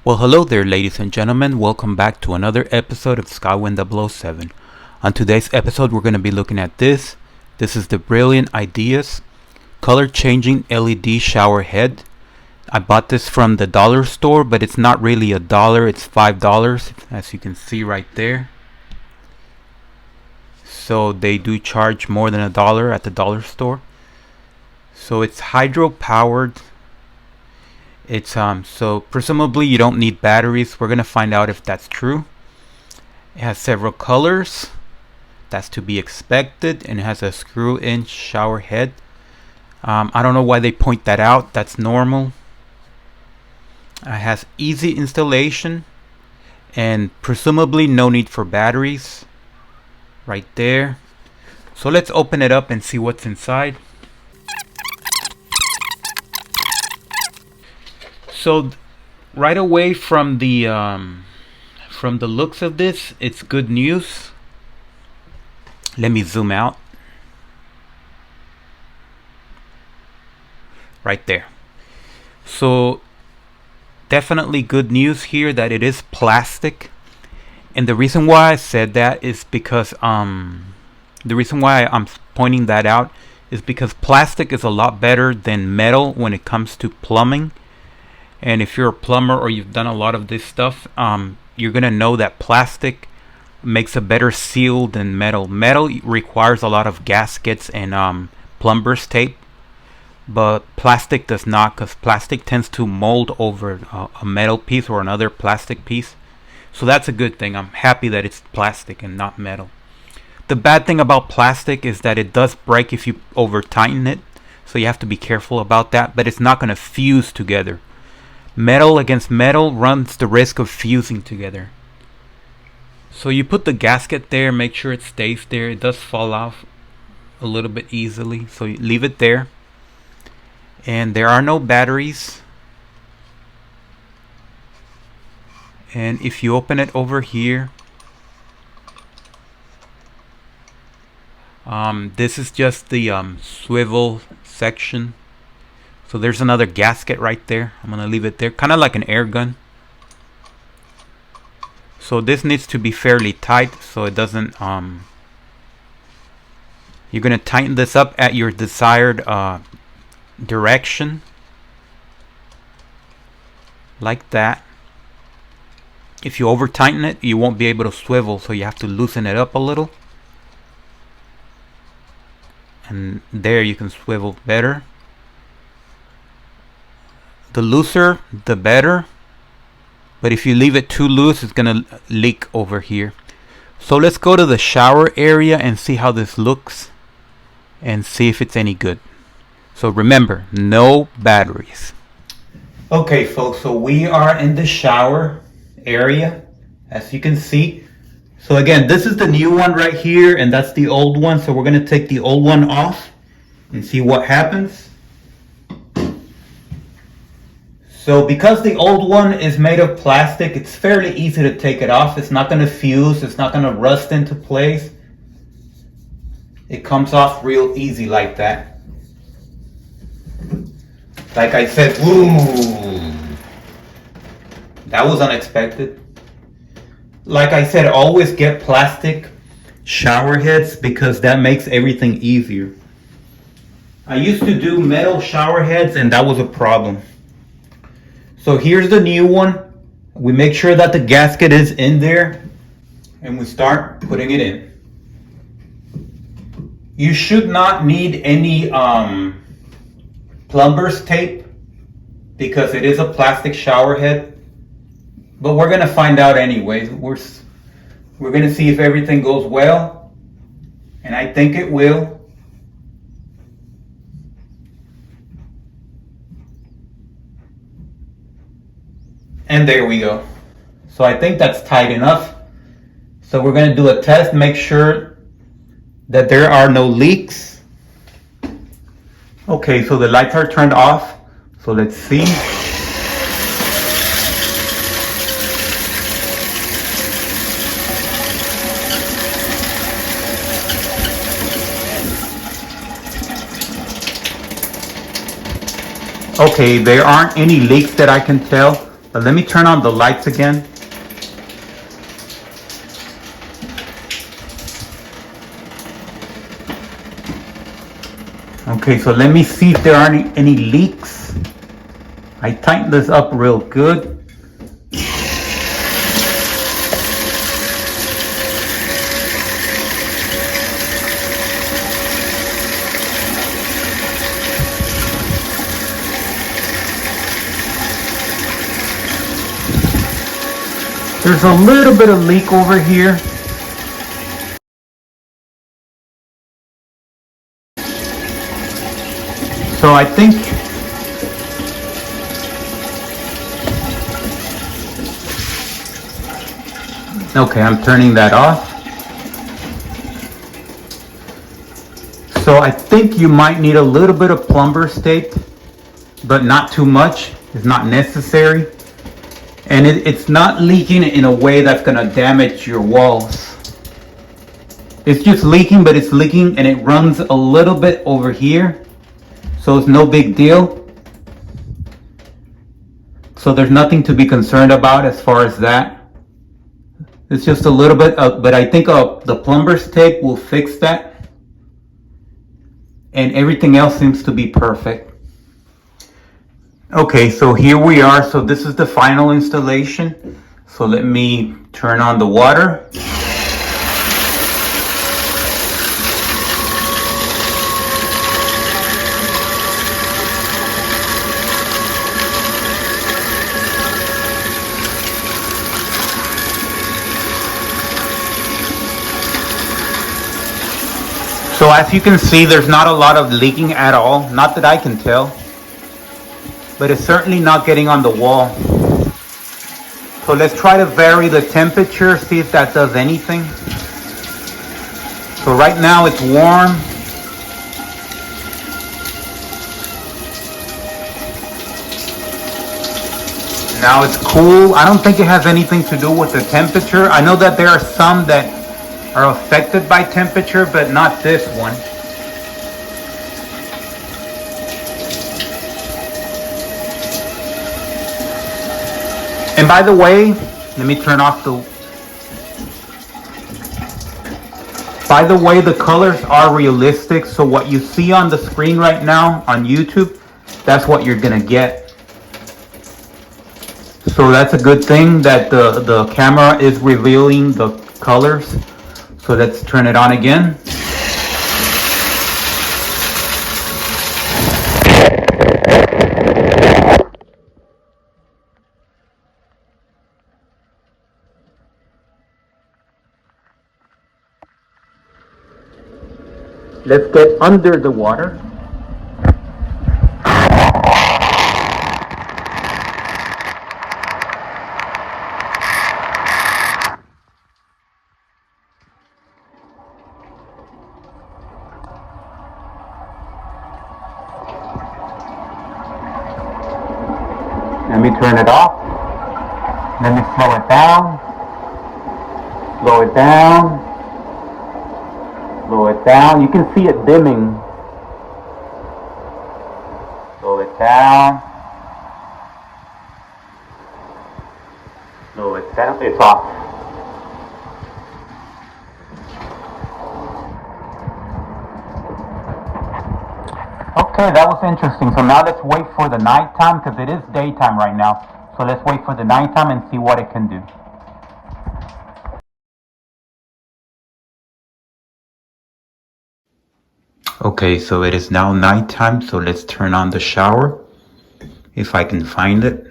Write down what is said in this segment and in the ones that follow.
Well, hello there, ladies and gentlemen. Welcome back to another episode of Skywind007. On today's episode, we're going to be looking at this. This is the Brilliant Ideas color changing LED shower head. I bought this from the dollar store, but it's not really a dollar, it's $5, as you can see right there. So they do charge more than $1 at the dollar store. So it's hydro powered. It's so presumably you don't need batteries. We're gonna find out if that's true. It has several colors. That's to be expected, and it has a screw-in shower head. I don't know why they point that out. That's normal. It has easy installation, and presumably no need for batteries. Right there. So let's open it up and see what's inside. So right away from the looks of this, it's good news. Let me zoom out. Right there. So definitely good news here that it is plastic. And the reason why I said that is because the reason why I'm pointing that out is because plastic is a lot better than metal when it comes to plumbing. And if you're a plumber or you've done a lot of this stuff, you're gonna know that plastic makes a better seal than metal. Metal requires a lot of gaskets and plumber's tape, but plastic does not, because plastic tends to mold over a metal piece or another plastic piece. So that's a good thing. I'm happy that it's plastic and not metal. The bad thing about plastic is that it does break if you over tighten it, so you have to be careful about that, but it's not going to fuse together. Metal against metal runs the risk of fusing together. So you put the gasket there, make sure it stays there. It does fall off a little bit easily, so you leave it there. And there are no batteries. And if you open it over here, this is just the swivel section. So there's another gasket right there. I'm gonna leave it there, kind of like an air gun. So this needs to be fairly tight so it doesn't you're gonna tighten this up at your desired direction, like that. If you over tighten it, you won't be able to swivel, so you have to loosen it up a little, and there you can swivel better. The looser the better, but if you leave it too loose, it's gonna leak over here. So let's go to the shower area and see how this looks and see if it's any good. So remember, no batteries. Okay folks, so we are in the shower area, as you can see. So again, this is the new one right here, and that's the old one. So we're gonna take the old one off and see what happens. So because the old one is made of plastic, it's fairly easy to take it off. It's not going to fuse. It's not going to rust into place. It comes off real easy like that. Like I said, ooh, that was unexpected. Like I said, always get plastic shower heads because that makes everything easier. I used to do metal shower heads and that was a problem. So here's the new one. We make sure that the gasket is in there and we start putting it in. You should not need any plumber's tape because it is a plastic shower head. But we're gonna find out anyways. We're gonna see if everything goes well, and I think it will. And there we go. So I think that's tight enough. So we're going to do a test, make sure that there are no leaks. Okay, so the lights are turned off. So let's see. Okay, there aren't any leaks that I can tell. But let me turn on the lights again. Okay, so let me see if there are any leaks. I tightened this up real good. There's a little bit of leak over here. So I think okay, I'm turning that off. So I think you might need a little bit of plumber's tape, but not too much. It's not necessary. And it's not leaking in a way that's gonna damage your walls. It's just leaking, but it's leaking and it runs a little bit over here. So it's no big deal. So there's nothing to be concerned about as far as that. It's just a little bit, but I think the plumber's tape will fix that. And everything else seems to be perfect. Okay, so here we are. So this is the final installation. So let me turn on the water. So as you can see, there's not a lot of leaking at all. Not that I can tell. But it's certainly not getting on the wall. So let's try to vary the temperature, see if that does anything. So right now it's warm. Now it's cool. I don't think it has anything to do with the temperature. I know that there are some that are affected by temperature, but not this one. And by the way, let me turn off the... By the way, the colors are realistic, so what you see on the screen right now on YouTube, that's what you're gonna get. So that's a good thing that the camera is revealing the colors. So let's turn it on again. Let's get under the water. Let me turn it off. Let me slow it down. Slow it down. Slow it down. You can see it dimming. Slow it down. Slow it down. It's off. Okay, that was interesting. So now let's wait for the nighttime because it is daytime right now. So let's wait for the nighttime and see what it can do. Okay, so it is now nighttime, so let's turn on the shower, if I can find it.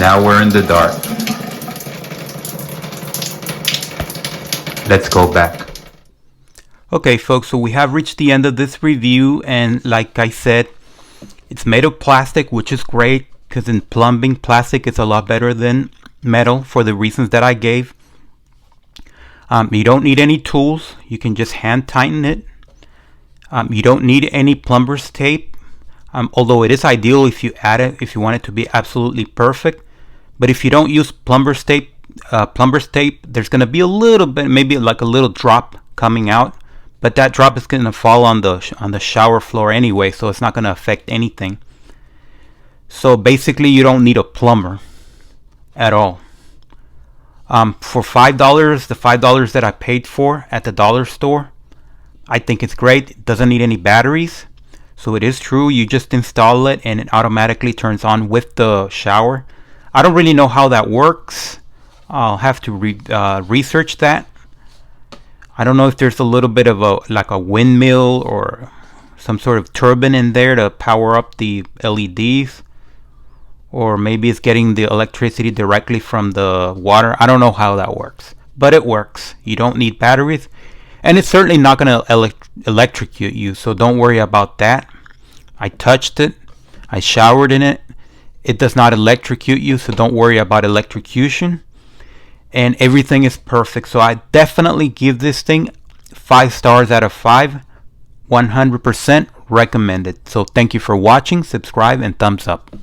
now we're in the dark. Let's go back. Okay folks, so we have reached the end of this review, and like I said, it's made of plastic, which is great because in plumbing, plastic is a lot better than metal for the reasons that I gave. You don't need any tools. You can just hand tighten it. You don't need any plumber's tape, although it is ideal if you add it, if you want it to be absolutely perfect. But if you don't use plumber's tape, there's going to be a little bit, maybe like a little drop coming out, but that drop is going to fall on the shower floor anyway, so it's not going to affect anything. So basically you don't need a plumber at all. For $5, the $5 that I paid for at the dollar store, I think it's great. It doesn't need any batteries, so it is true, you just install it and it automatically turns on with the shower. I don't really know how that works. I'll have to research that. I don't know if there's a little bit of a windmill or some sort of turbine in there to power up the LEDs, or maybe it's getting the electricity directly from the water. I don't know how that works, but it works. You don't need batteries, and it's certainly not going to electrocute you, so don't worry about that. I touched it, I showered in it. It does not electrocute you, so don't worry about electrocution. And everything is perfect, so I definitely give this thing 5 stars out of 5. 100% recommended. So thank you for watching, subscribe, and thumbs up.